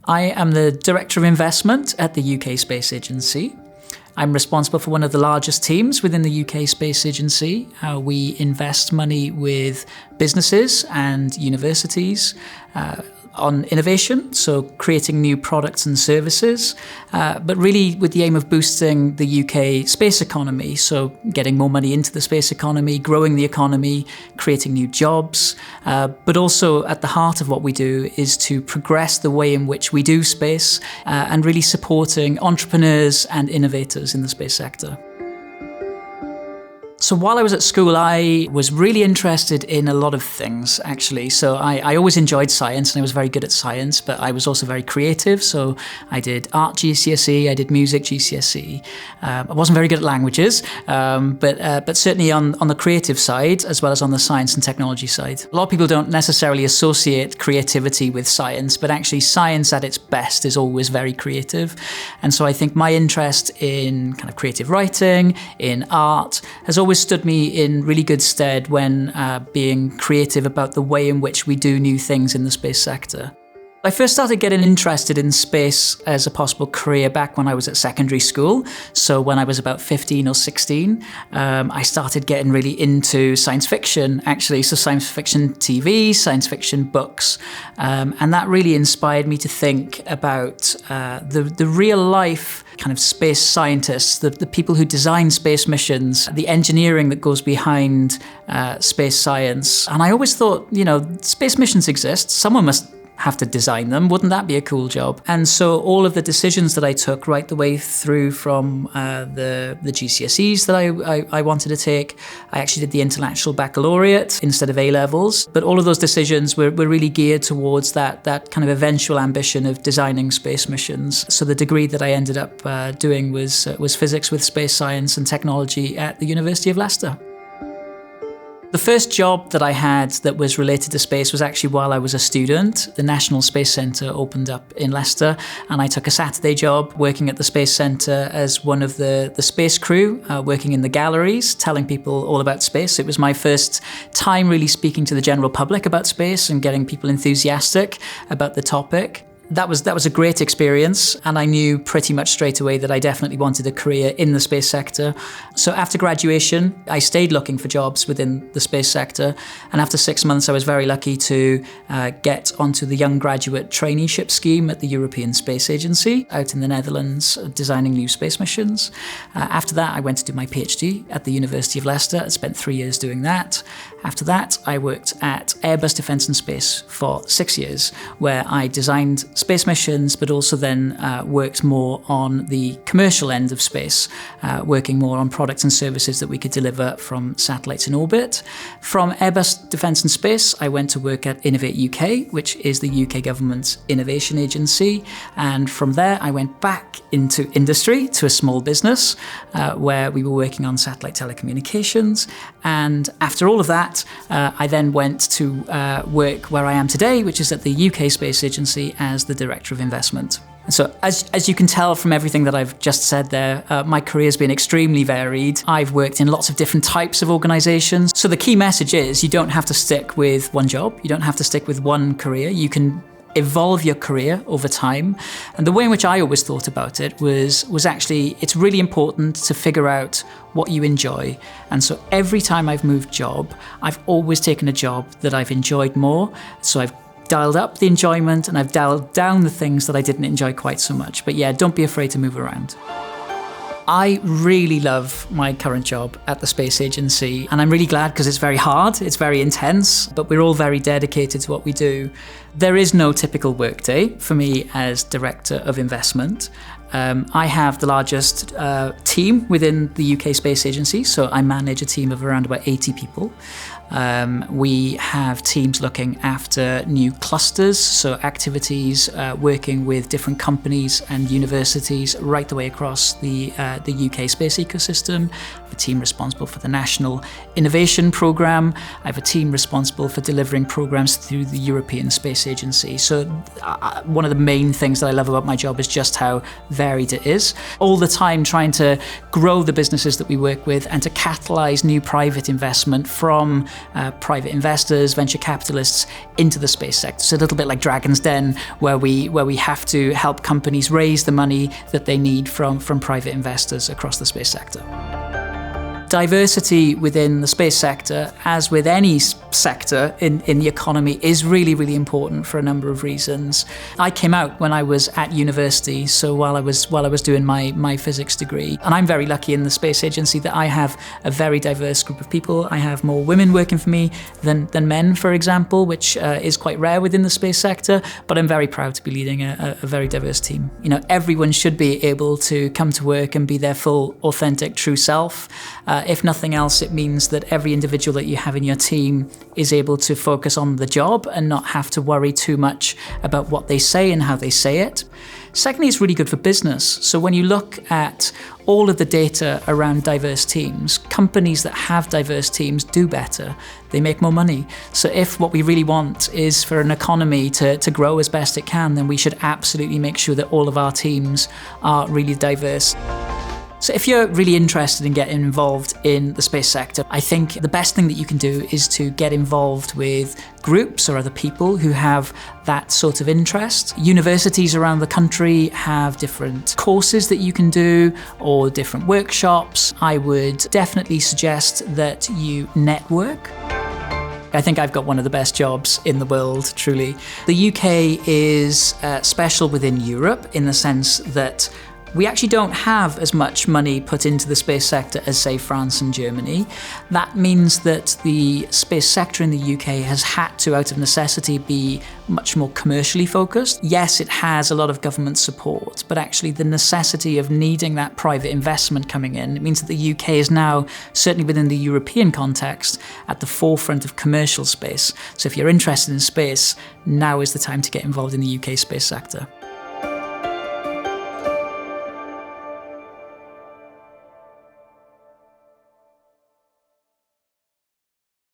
I am the Director of Investment at the UK Space Agency. I'm responsible for one of the largest teams within the UK Space Agency. We invest money with businesses and universities on innovation, so creating new products and services, but really with the aim of boosting the UK space economy, so getting more money into the space economy, growing the economy, creating new jobs, but also at the heart of what we do is to progress the way in which we do space and really supporting entrepreneurs and innovators in the space sector. So while I was at school, I was really interested in a lot of things, actually. So I always enjoyed science and I was very good at science, but I was also very creative. So I did art GCSE, I did music GCSE. I wasn't very good at languages, but certainly on the creative side, as well as on the science and technology side. A lot of people don't necessarily associate creativity with science, but actually science at its best is always very creative. And so I think my interest in kind of creative writing, in art, has always stood me in really good stead when being creative about the way in which we do new things in the space sector. I first started getting interested in space as a possible career back when I was at secondary school. So when I was about 15 or 16, I started getting really into science fiction, actually. So science fiction TV, science fiction books. And that really inspired me to think about the real life kind of space scientists, the people who design space missions, the engineering that goes behind space science. And I always thought, space missions exist. Someone must have to design them. Wouldn't that be a cool job? And so all of the decisions that I took right the way through from the GCSEs that I wanted to take, I actually did the International Baccalaureate instead of A-levels. But all of those decisions were really geared towards that kind of eventual ambition of designing space missions. So the degree that I ended up doing was physics with space science and technology at the University of Leicester. The first job that I had that was related to space was actually while I was a student. The National Space Centre opened up in Leicester and I took a Saturday job working at the Space Centre as one of the space crew, working in the galleries, telling people all about space. It was my first time really speaking to the general public about space and getting people enthusiastic about the topic. That was a great experience, and I knew pretty much straight away that I definitely wanted a career in the space sector. So after graduation, I stayed looking for jobs within the space sector, and after 6 months I was very lucky to get onto the young graduate traineeship scheme at the European Space Agency out in the Netherlands, designing new space missions. After that I went to do my PhD at the University of Leicester. I spent 3 years doing that. After that I worked at Airbus Defence and Space for 6 years, where I designed space missions, but also then worked more on the commercial end of space, working more on products and services that we could deliver from satellites in orbit. From Airbus Defence and Space, I went to work at Innovate UK, which is the UK government's innovation agency. And from there, I went back into industry to a small business where we were working on satellite telecommunications. And after all of that, I then went to work where I am today, which is at the UK Space Agency as the Director of Investment. And so as you can tell from everything that I've just said there, my career has been extremely varied. I've worked in lots of different types of organizations. So the key message is you don't have to stick with one job. You don't have to stick with one career. You can evolve your career over time. And the way in which I always thought about it was actually, it's really important to figure out what you enjoy. And so every time I've moved job, I've always taken a job that I've enjoyed more. So I've dialed up the enjoyment and I've dialed down the things that I didn't enjoy quite so much. But yeah, don't be afraid to move around. I really love my current job at the Space Agency, and I'm really glad because it's very hard, it's very intense, but we're all very dedicated to what we do. There is no typical workday for me as Director of Investment. I have the largest team within the UK Space Agency, so I manage a team of around about 80 people. We have teams looking after new clusters, so activities working with different companies and universities right the way across the UK space ecosystem. I have a team responsible for the National Innovation Programme. I have a team responsible for delivering programmes through the European Space Agency. So one of the main things that I love about my job is just how varied it is. All the time trying to grow the businesses that we work with and to catalyse new private investment from private investors, venture capitalists into the space sector. So a little bit like Dragon's Den, where we have to help companies raise the money that they need from private investors across the space sector. Diversity within the space sector, as with any sector in the economy, is really, really important for a number of reasons. I came out when I was at university, so while I was doing my physics degree, and I'm very lucky in the space agency that I have a very diverse group of people. I have more women working for me than men, for example, which is quite rare within the space sector, but I'm very proud to be leading a very diverse team. You know, everyone should be able to come to work and be their full, authentic, true self. If nothing else, it means that every individual that you have in your team is able to focus on the job and not have to worry too much about what they say and how they say it. Secondly, it's really good for business. So when you look at all of the data around diverse teams, companies that have diverse teams do better. They make more money. So if what we really want is for an economy to grow as best it can, then we should absolutely make sure that all of our teams are really diverse. So if you're really interested in getting involved in the space sector, I think the best thing that you can do is to get involved with groups or other people who have that sort of interest. Universities around the country have different courses that you can do or different workshops. I would definitely suggest that you network. I think I've got one of the best jobs in the world, truly. The UK is special within Europe in the sense that we actually don't have as much money put into the space sector as, say, France and Germany. That means that the space sector in the UK has had to, out of necessity, be much more commercially focused. Yes, it has a lot of government support, but actually the necessity of needing that private investment coming in, it means that the UK is now, certainly within the European context, at the forefront of commercial space. So if you're interested in space, now is the time to get involved in the UK space sector.